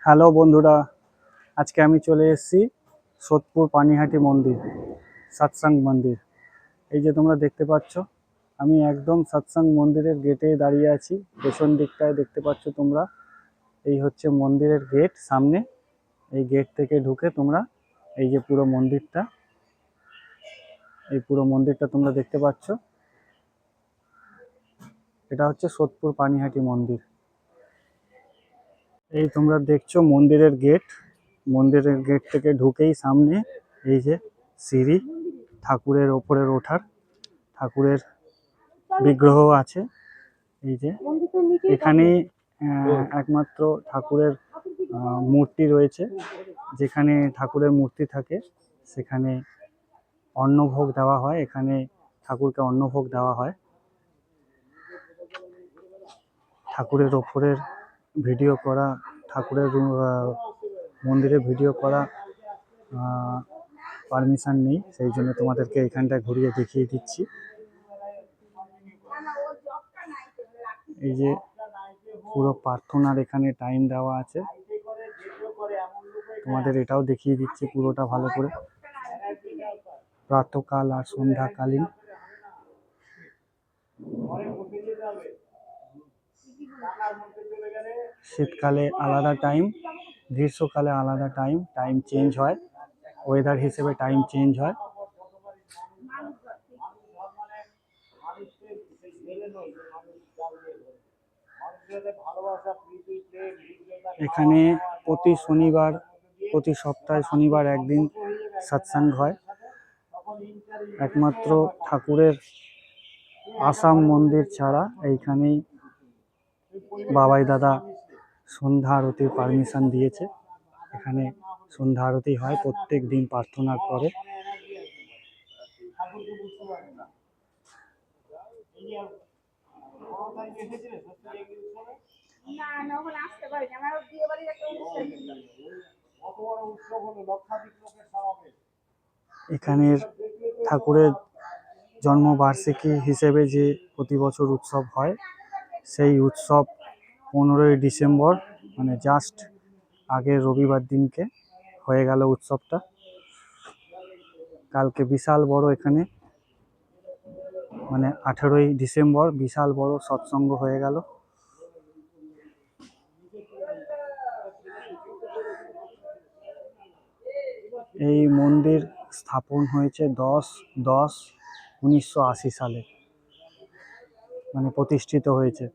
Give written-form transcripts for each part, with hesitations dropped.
Hello বন্ধুরা, আজকে আমি চলে এসেছি সোদপুর পানিহাটি মন্দির, সৎসঙ্গ মন্দির। এই যে তোমরা দেখতে পাচ্ছ, আমি একদম সৎসঙ্গ মন্দিরের গেটে দাঁড়িয়ে আছি। পেছন দিকটায় দেখতে পাচ্ছ তোমরা, এই হচ্ছে মন্দিরের গেট সামনে। এই গেট থেকে ঢুকে তোমরা এই যে পুরো মন্দিরটা, এই পুরো মন্দিরটা তোমরা দেখতে পাচ্ছ। এটা হচ্ছে সোদপুর পানিহাটি মন্দির। এই তোমরা দেখছো মন্দিরের গেট, মন্দিরের গেট থেকে ঢুকেই সামনে এই যে সিঁড়ি, ঠাকুরের ওপরের ওঠার, ঠাকুরের বিগ্রহ আছে। এই যে এখানে একমাত্র ঠাকুরের মূর্তি রয়েছে। যেখানে ঠাকুরের মূর্তি থাকে সেখানে অন্নভোগ দেওয়া হয়, এখানে ঠাকুরকে অন্নভোগ দেওয়া হয়। ঠাকুরের ওপরের ভিডিও করা, ঠাকুরের মন্দিরে ভিডিও করা পারমিশন নেই, সেই জন্য তোমাদেরকে এখানটা ঘুরিয়ে দেখিয়ে দিচ্ছি। এই যে পুরো প্রার্থনার এখানে টাইম দেওয়া আছে, তোমাদের এটাও দেখিয়ে দিচ্ছি পুরোটা ভালো করে। প্রাতঃকাল আর সন্ধ্যাকালীন। শীতকালে আলাদা টাইম, গ্রীষ্মকালে আলাদা টাইম, টাইম চেঞ্জ হয়, ওয়েদার হিসেবে টাইম চেঞ্জ হয়। এখানে প্রতি শনিবার, প্রতি সপ্তাহে শনিবার একদিন সৎসঙ্গ হয়। একমাত্র ঠাকুরের আসাম মন্দির ছাড়া এইখানেই বাবাই দাদা সন্ধ্যা আরতির পারমিশন দিয়েছে। এখানে সন্ধ্যা আরতি হয় প্রত্যেক দিন প্রার্থনার পরে। এখানের ঠাকুরের জন্মবার্ষিকী হিসেবে যে প্রতি বছর উৎসব হয়, সেই উৎসব 15ই ডিসেম্বর, মানে জাস্ট আগের রবিবার দিনকে হয়ে গেল উৎসবটা। কালকে বিশাল বড় এখানে, মানে 18ই ডিসেম্বর বিশাল বড় সৎসঙ্গ হয়ে গেল। এই মন্দির স্থাপন হয়েছে 10/10/1980 সালে, মানে প্রতিষ্ঠিত হয়েছে।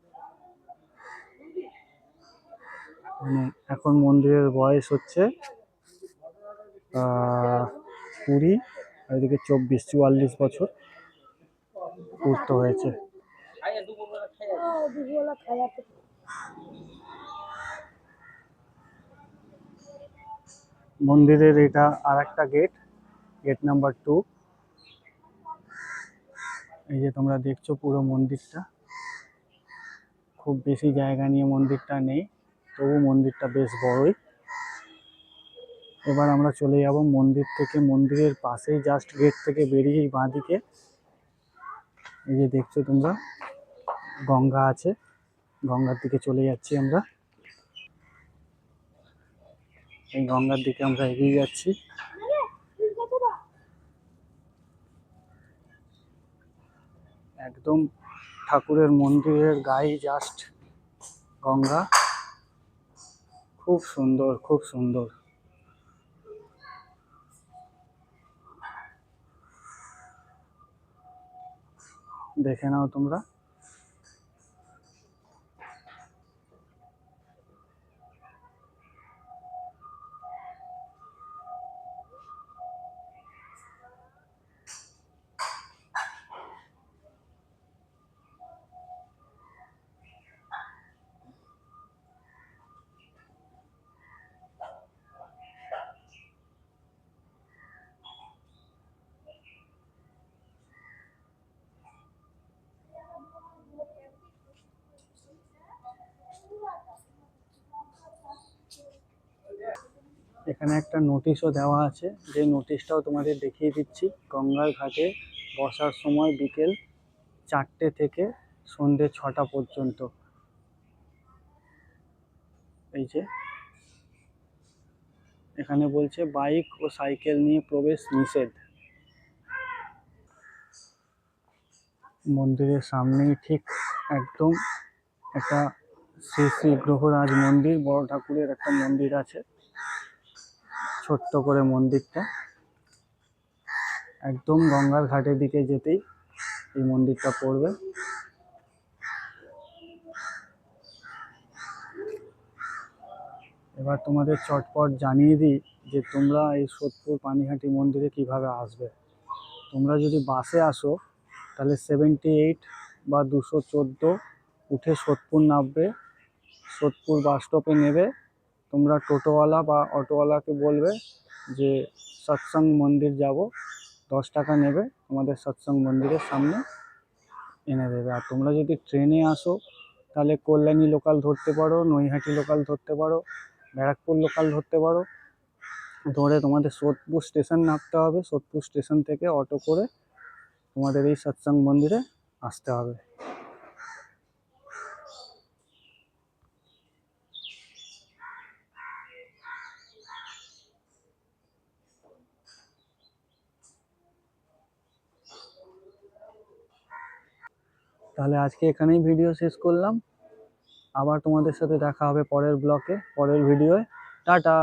মানে এখন মন্দিরের বয়স হচ্ছে 20, আর এদিকে 44 বছর পূর্ত হয়েছে। মন্দিরের এটা আর একটা গেট, গেট নাম্বার 2। এই যে তোমরা দেখছো পুরো মন্দিরটা, খুব বেশি জায়গা নিয়ে মন্দিরটা নেই, তবু মন্দিরটা বেশ বড়ই। এবার আমরা চলে যাব মন্দির থেকে, মন্দিরের পাশেই জাস্ট গেট থেকে বেরিয়েই বাঁদিকে এই যে দেখছো তোমরা গঙ্গা আছে, গঙ্গার দিকে চলে যাচ্ছি আমরা। এই গঙ্গার দিকে আমরা এগিয়ে যাচ্ছি। একদম ঠাকুরের মন্দিরের গায়ে জাস্ট গঙ্গা, খুব সুন্দর, খুব সুন্দর। দেখে নাও তোমরা। এখানে একটা নোটিশও দেওয়া আছে, যে নোটিশটাও তোমাদের দেখিয়ে দিচ্ছি। গঙ্গার ঘাটে বসার সময় বিকেল 4টে থেকে সন্ধ্যে 6টা পর্যন্ত। এই যে এখানে বলছে বাইক ও সাইকেল নিয়ে প্রবেশ নিষেধ। মন্দিরের সামনেই ঠিক একদম একটা শ্রী শ্রী গ্রহরাজ মন্দির, বড় ঠাকুরের একটা মন্দির আছে, ছোট্ট করে মন্দিরটা। একদম গঙ্গার ঘাটের দিকে যেতেই এই মন্দিরটা পড়বে। এবার তোমাদের চটপট জানিয়ে দিই যে তোমরা এই সোদপুর পানিহাটি মন্দিরে কিভাবে আসবে। তোমরা যদি বাসে আসো তাহলে 78 বা 214 উঠে সোদপুর নামবে। সোদপুর বাস স্টপে নেবে। তোমরা টোটোওয়ালা বা অটোওয়ালাকে বলবে যে সৎসঙ্গ মন্দির যাব, 10 টাকা নেবে, তোমাদের সৎসঙ্গ মন্দিরের সামনে এনে দেবে। আর তোমরা যদি ট্রেনে আসো তাহলে কল্যাণী লোকাল ধরতে পারো, নৈহাটি লোকাল ধরতে পারো, ব্যারাকপুর লোকাল ধরতে পারো। ধরে তোমাদের সোদপুর স্টেশন নামতে হবে। সোদপুর স্টেশন থেকে অটো করে তোমাদের এই সৎসঙ্গ মন্দিরে আসতে হবে। তাহলে আজকে এখানেই ভিডিও শেষ করলাম। আবার তোমাদের সাথে দেখা হবে পরের ব্লকে, পরের ভিডিওয়। টাটা।